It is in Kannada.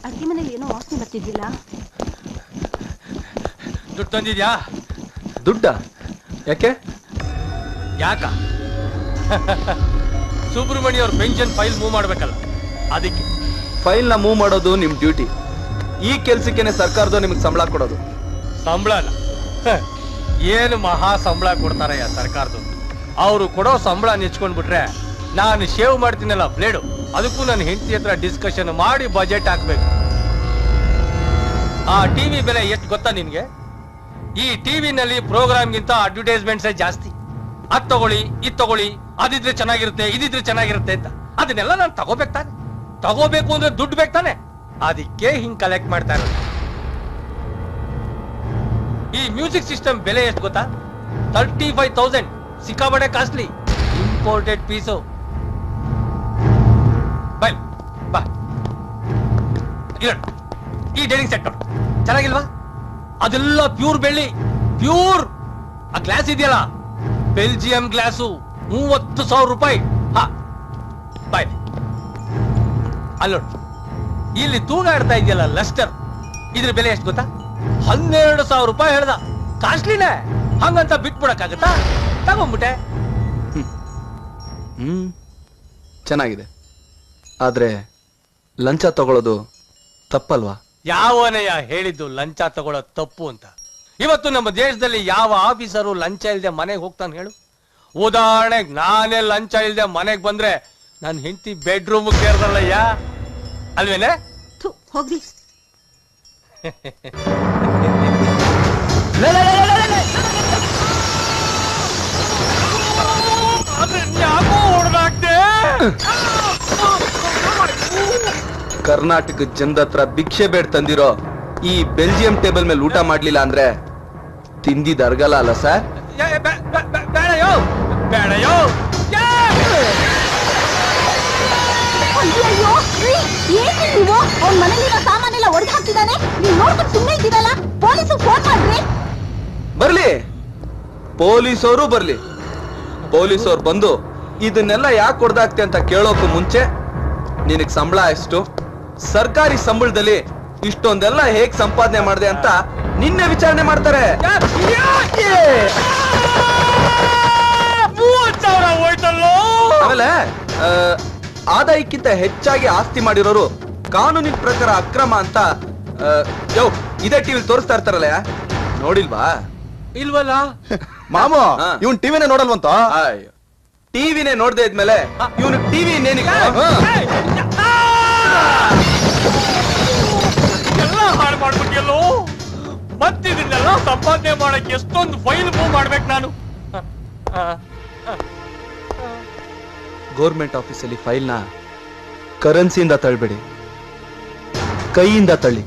ಅಡಿಗೆ ಮನೇಲಿ ಏನೋ ವಾಸನೆ ಬರ್ತಿದ್ದಿಲ್ಲ. ದುಡ್ಡು ತಂದಿದ್ಯಾ? ದುಡ್ಡ ಯಾಕೆ? ಯಾಕ ಸುಬ್ರಹ್ಮಣ್ಯ ಅವ್ರ ಪೆನ್ಷನ್ ಫೈಲ್ ಮೂವ್ ಮಾಡ್ಬೇಕಲ್ಲ, ಅದಕ್ಕೆ. ಫೈಲ್ನ ಮೂವ್ ಮಾಡೋದು ನಿಮ್ ಡ್ಯೂಟಿ. ಈ ಕೆಲ್ಸಕ್ಕೇನೆ ಸರ್ಕಾರದ ನಿಮ್ಗೆ ಸಂಬಳ ಕೊಡೋದು. ಸಂಬಳನ ಏನು ಮಹಾ ಸಂಬಳ ಕೊಡ್ತಾರಯ್ಯ ಸರ್ಕಾರದವ್ರು. ಅವರು ಕೊಡೋ ಸಂಬಳ ನೆಚ್ಕೊಂಡ್ಬಿಟ್ರೆ ನಾನು ಶೇವ್ ಮಾಡ್ತೀನಲ್ಲ ಬ್ಲೇಡು, ಅದಕ್ಕೂ ನನ್ನ ಹೆಂಡತಿ ಹತ್ರ ಡಿಸ್ಕಷನ್ ಮಾಡಿ ಬಜೆಟ್ ಹಾಕ್ಬೇಕು. ಆ ಟಿವಿ ಬೆಲೆ ಎಷ್ಟು ಗೊತ್ತಾ ನಿನ್ಗೆ? ಈ ಟಿವಿನಲ್ಲಿ ಪ್ರೋಗ್ರಾಮ್ಗಿಂತ ಅಡ್ವರ್ಟೈಸ್ಮೆಂಟ್ಸೇ ಜಾಸ್ತಿ. ಅದ್ ತಗೊಳ್ಳಿ, ಇದ್ ತಗೊಳ್ಳಿ, ಅದಿದ್ರೆ ಚೆನ್ನಾಗಿರುತ್ತೆ, ಇದಿದ್ರೆ ಚೆನ್ನಾಗಿರುತ್ತೆ ಅಂತ. ಅದನ್ನೆಲ್ಲ ನಾನು ತಗೋಬೇಕು ತಾನೆ. ತಗೋಬೇಕು ಅಂದ್ರೆ ದುಡ್ಡು ಬೇಕು ತಾನೆ. ಅದಕ್ಕೆ ಹಿಂಗ್ ಕಲೆಕ್ಟ್ ಮಾಡ್ತಾ ಇರೋದು. ಈ ಮ್ಯೂಸಿಕ್ ಸಿಸ್ಟಮ್ ಬೆಲೆ ಎಷ್ಟು ಗೊತ್ತಾ? 35,000. ಸಿಕ್ಕಾಬಡೆ ಕಾಸ್ಟ್ಲಿ, ಇಂಪೋರ್ಟೆಡ್ ಪೀಸು. ಬೈ ಬಾ, ಈ ಡೈನಿಂಗ್ ಸೆಟ್ ಚೆನ್ನಾಗಿಲ್ವಾ? ಅದೆಲ್ಲ ಪ್ಯೂರ್ ಬೆಳ್ಳಿ, ಪ್ಯೂರ್. ಆ ಗ್ಲಾಸ್ ಇದೆಯಲ್ಲ, ಬೆಲ್ಜಿಯಂ ಗ್ಲಾಸು, 30,000 ರೂಪಾಯಿ. ಹಾ ಬಾಯ್. ಅಲ್ಲೋಡ್, ಇಲ್ಲಿ ತೂಗಾಡ್ತಾ ಇದೆಯಲ್ಲ ಲಸ್ಟರ್, ಇದ್ರ ಬೆಲೆ ಎಷ್ಟು ಗೊತ್ತಾ? 12,000 ರೂಪಾಯಿ ಹೇಳ್ದ. ಕಾಸ್ಟ್ಲಿನೇ, ಹಂಗಂತ ಬಿಟ್ಬಿಡಕ್ಕಾಗತ್ತಾ? ತಗೊಂಡ್ಬಿಟ್ಟೆ. ಚೆನ್ನಾಗಿದೆ, ಆದ್ರೆ ಲಂಚ ತಗೊಳ್ಳೋದು ತಪ್ಪಲ್ವಾ? ಯಾವನಯ್ಯ ಹೇಳಿದ್ದು ಲಂಚ ತಗೊಳ್ಳೋದು ತಪ್ಪು ಅಂತ? ಇವತ್ತು ನಮ್ಮ ದೇಶದಲ್ಲಿ ಯಾವ ಆಫೀಸರು ಲಂಚ ಇಲ್ದೆ ಮನೆಗೆ ಹೋಗ್ತಾನೆ ಹೇಳು? ಉದಾಹರಣೆಗೆ ನಾನೇ ಲಂಚ ಇಲ್ದೆ ಮನೆಗೆ ಬಂದ್ರೆ ನನ್ನ ಹೆಂಡತಿ ಬೆಡ್ರೂಮ್ ಸೇರ್ದಲ್ಲಯ್ಯ, ಅಲ್ವೇನೆ? ಹೋಗ್ರಿ. ಕರ್ನಾಟಕ ಜನದ ಹತ್ರ ಭಿಕ್ಷೆ ಬೇಡ ತಂದಿರೋ ಈ ಬೆಲ್ಜಿಯಂ ಟೇಬಲ್ ಮೇಲೆ ಊಟ ಮಾಡ್ಲಿಲ್ಲ ಅಂದ್ರೆ ತಿಂದಿದ್ ಅರ್ಗಲ್ಲ ಅಲ್ಲ ಸರ್? ಬೇಡಯೋ ಬೇಡಯೋ. ಅಯ್ಯೋ, ಏನ್ರಿ ನೀವು? ಅವ್ನ ಮನೇಲಿರೋ ಸಾಮಾನೆಲ್ಲ ಒಡೆದು ಹಾಕ್ತಿದ್ದಾನೆ. ನೀವು ನೋಡ್ಕೊಂಡು ಸುಮ್ಮನೆ ಇದ್ದೀರಲ್ಲ, ಪೊಲೀಸಿಗೆ ಫೋನ್ ಮಾಡ್ರಿ. ಬರ್ಲಿ, ಪೊಲೀಸವರು ಬರ್ಲಿ. ಪೊಲೀಸವ್ರು ಬಂದು ಇದನ್ನೆಲ್ಲ ಯಾಕೆ ಹೊಡೆದಾಕ್ತೆ ಅಂತ ಕೇಳೋಕು ಮುಂಚೆ ನಿನಗ್ ಸಂಬಳ ಎಷ್ಟು, ಸರ್ಕಾರಿ ಸಂಬಳದಲ್ಲಿ ಇಷ್ಟೊಂದೆಲ್ಲ ಹೇಗ್ ಸಂಪಾದನೆ ಮಾಡಿದೆ ಅಂತ ನಿನ್ನೆ ವಿಚಾರಣೆ ಮಾಡ್ತಾರೆ. ಆಮೇಲೆ ಆದಾಯಕ್ಕಿಂತ ಹೆಚ್ಚಾಗಿ ಆಸ್ತಿ ಮಾಡಿರೋರು ಕಾನೂನಿನ ಪ್ರಕಾರ ಅಕ್ರಮ ಅಂತ ಇದೇ ಟಿವಿಲಿ ತೋರಿಸ್ತಾ ಇರ್ತಾರಲ್ಲ, ನೋಡಿಲ್ವಾ? ಇಲ್ವಲ್ಲ ಮಾಮು, ಇವನ್ ಟಿವಿನೇ ನೋಡಲ್ವಂತ. ಟಿವಿನೇ ನೋಡ್ದೆ ಇದ್ಮೇಲೆ ಇವನು ಟಿವಿ ಇನ್ನೇನಿಗೆ? ಎಲ್ಲ ಹಾಳು ಮಾಡ್ಬಿಟ್ಟಿಯಲ್ಲೋ. ಮತ್ತಿದನ್ನೆಲ್ಲ ಸಂಪಾದನೆ ಮಾಡಕ್ಕೆ ಎಷ್ಟೊಂದು ಫೈಲ್ ಮೂವ್ ಮಾಡ್ಬೇಕು ನಾನು. ಗೌರ್ಮೆಂಟ್ ಆಫೀಸಲ್ಲಿ ಫೈಲ್ನ ಕರೆನ್ಸಿಯಿಂದ ತಳ್ಬೇಡಿ, ಕೈಯಿಂದ ತಳ್ಳಿ.